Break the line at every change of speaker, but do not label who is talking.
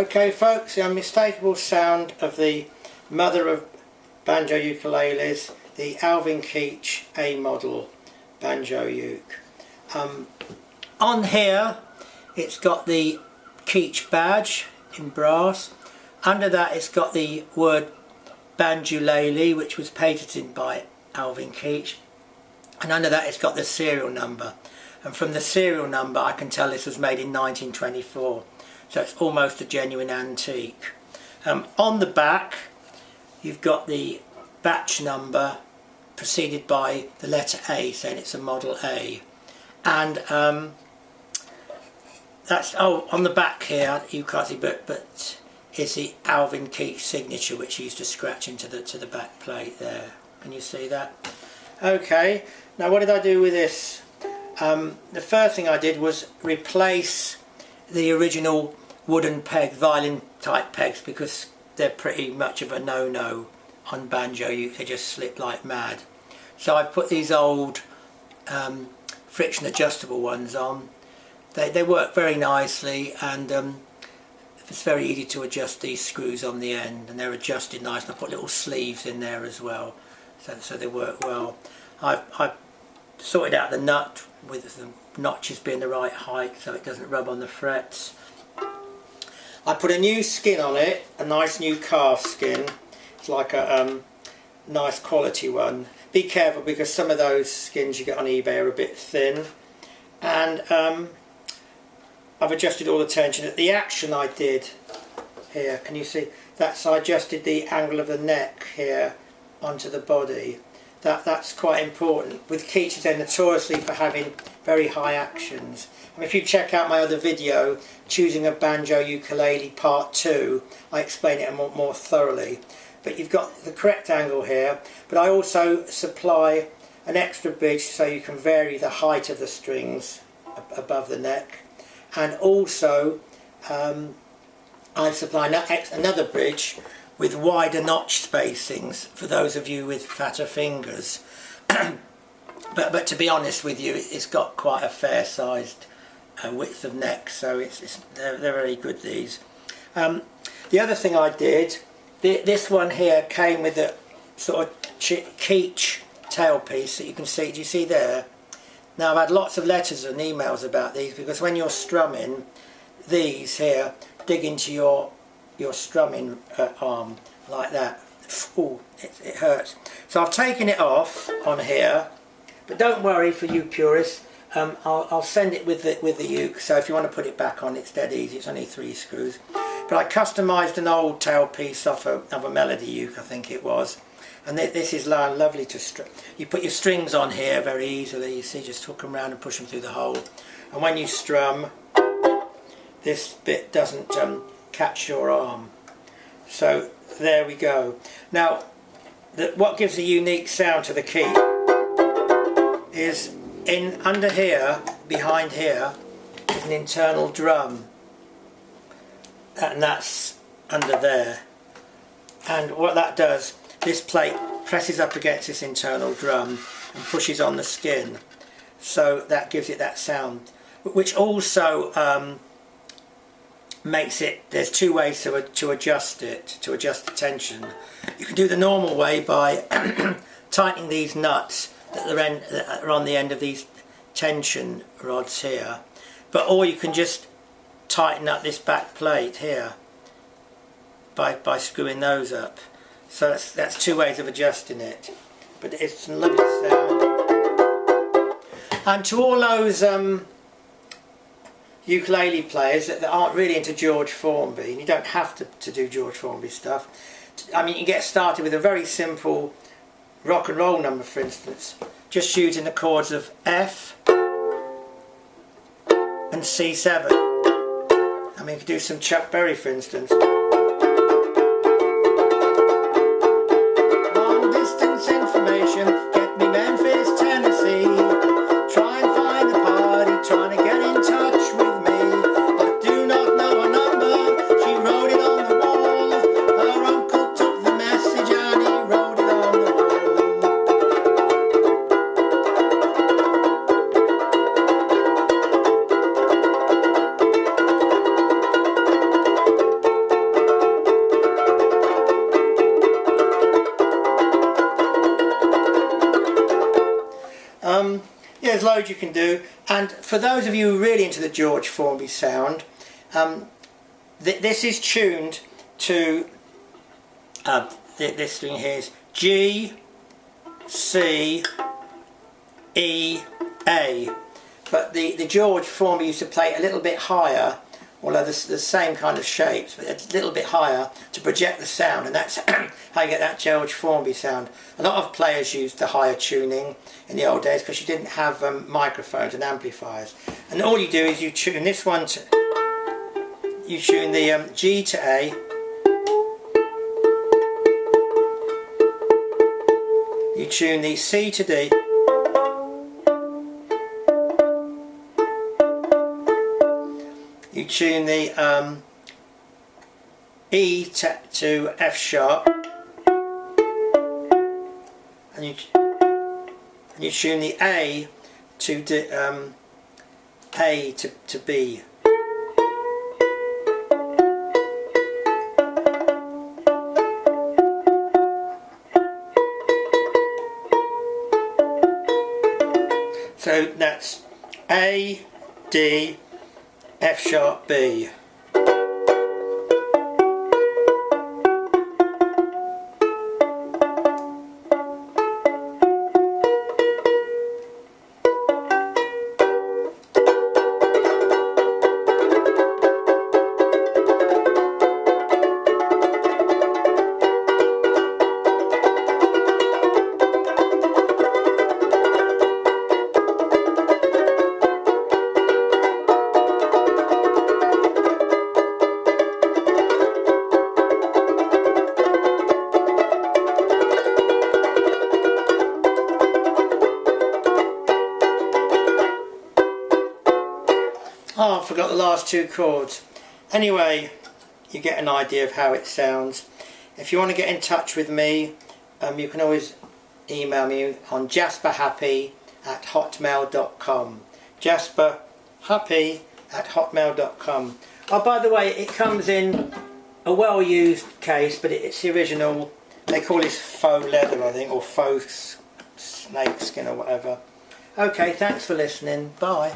Okay folks, the unmistakable sound of the mother of banjo ukuleles, the Alvin Keech A model banjo uke. On here it's got the Keech badge in brass. Under that it's got the word Banjo-lele, which was patented by Alvin Keech, and under that it's got the serial number, and from the serial number I can tell this was made in 1924, so it's almost a genuine antique. On the back you've got the batch number preceded by the letter A, saying it's a model A, and that's on the back here you can't see, but is the Alvin Keech signature, which he used to scratch into the back plate there. Can you see that? Okay, now what did I do with this? The first thing I did was replace the original wooden peg, violin type pegs, because they're pretty much of a no-no on banjo uke. They just slip like mad. So I've put these old friction adjustable ones on. They work very nicely, and it's very easy to adjust these screws on the end, and they're adjusted nice, and I put little sleeves in there as well, so they work well. I've sorted out the nut with the notches being the right height so it doesn't rub on the frets. I put a new skin on it, a nice new calf skin. It's like a nice quality one. Be careful because some of those skins you get on eBay are a bit thin, and I've adjusted all the tension. At the action I did here, can you see? I adjusted the angle of the neck here onto the body. That's quite important. With Keech, they're notoriously for having very high actions. I mean, if you check out my other video, Choosing a Banjo Ukulele Part 2, I explain it more thoroughly. But you've got the correct angle here, but I also supply an extra bridge so you can vary the height of the strings above the neck. And also I supply another bridge with wider notch spacings for those of you with fatter fingers. but to be honest with you, it's got quite a fair sized width of neck, so they're very good, these. The other thing I did, this one here came with a sort of Keech tailpiece that you can see. Do you see there? Now I've had lots of letters and emails about these, because when you're strumming, these here dig into your strumming arm like that. Ooh, it hurts. So I've taken it off on here, but don't worry for you purists. I'll send it with the uke, so if you want to put it back on, it's dead easy. It's only 3 screws. But I customised an old tailpiece of a melody uke, I think it was. And this is lovely to strum. You put your strings on here very easily, you see, just hook them around and push them through the hole. And when you strum, this bit doesn't catch your arm. So there we go. Now, what gives a unique sound to the key is under here, behind here, is an internal drum. And that's under there. And what that does, this plate presses up against this internal drum and pushes on the skin, so that gives it that sound, which also makes it, there's 2 ways to adjust it, to adjust the tension. You can do the normal way by tightening these nuts that are on the end of these tension rods here, or you can just tighten up this back plate here by screwing those up. So that's 2 ways of adjusting it, but it's a lovely sound. And to all those ukulele players that aren't really into George Formby, and you don't have to do George Formby stuff. I mean, you can get started with a very simple rock and roll number, for instance, just using the chords of F and C7. I mean, you could do some Chuck Berry, for instance. Information, get me Memphis, Tennessee. Try and find the party, trying to get in touch with me. I do not know her number, she wrote it on the wall. Her uncle took the message and he wrote it on the wall. there's loads you can do. And for those of you who are really into the George Formby sound, this is tuned to this thing here is G, C, E, A. But the George Formby used to play a little bit higher, although the same kind of shapes, but a little bit higher to project the sound, and that's how you get that George Formby sound. A lot of players used the higher tuning in the old days because you didn't have microphones and amplifiers. And all you do is you tune this one to, you tune the G to A, you tune the C to D, you tune the E to F sharp, and you tune the A to D, A to B. So that's A, D, F sharp, B. Oh, I forgot the last two chords. Anyway, you get an idea of how it sounds. If you want to get in touch with me, you can always email me on jasperhappy@hotmail.com. jasperhappy@hotmail.com. Oh, by the way, it comes in a well-used case, but it's the original. They call this faux leather, I think, or faux snake skin or whatever. Okay, thanks for listening. Bye.